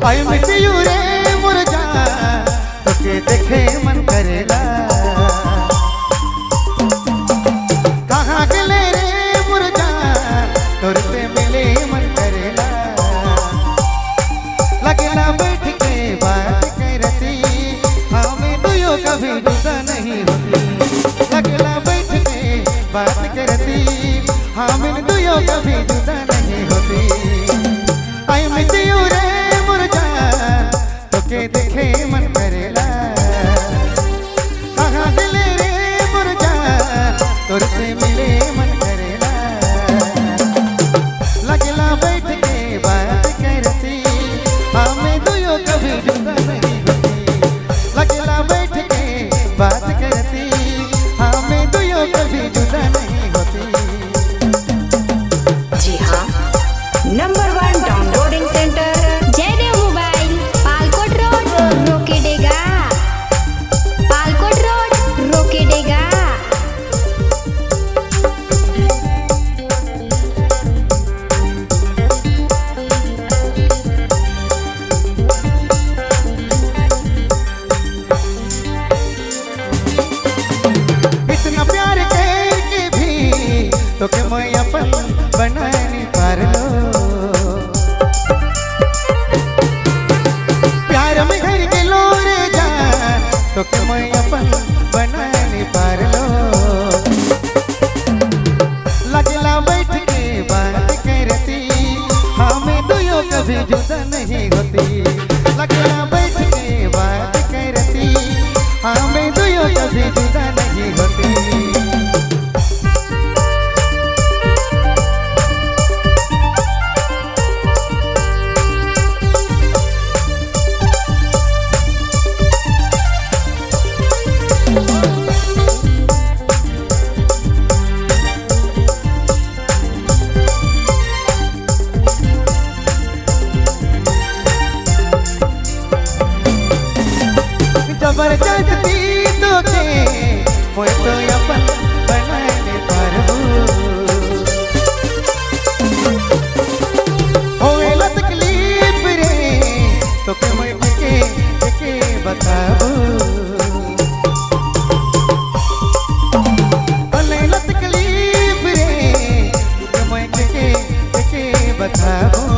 I miss you रे मुरझा तोके देखे मन करेला। कहाँ गले रे मुरझा तोर से मिले मन करेला। लगेला बैठ के बात करती हमें दुयो कभी जुदा नहीं होती। लगेला बैठ के बात करती हमें दुयो कभी जुदा नहीं होती। आई मिस यू रे मुरझा तोके देखे मन करेला। कहाँ गले रे मुरझा तोर से मिले मन करेला। लगला बैठ के बात करती हमें दुयो कभी जुदा नहीं होती। लगला बैठ के बात करती हमें दुयो कभी जुदा नहीं होती। जी हाँ, number 1 downloading centre Jaydev mobile, Palkot road, रोकेडेगा। पालकोट रोड, रोकेडेगा। इतना प्यार करके भी तो के मैं अपन बना नहीं पार लो। प्यार में घर के लो रे जान तो के मैं अपन बना नहीं पार लो। लगला बैठ के बात करती हमें दुयो कभी जुदा नहीं होती। लगला बैठ के बात करती हमें दुयो कभी जुदा नहीं होती। जबरदस्ती तो के मोय तो अपन बनाने पारबू। होएला तकलीफ रे तो के मोय के बताबू। होएला तकलीफ रे तो मोय के बताबू।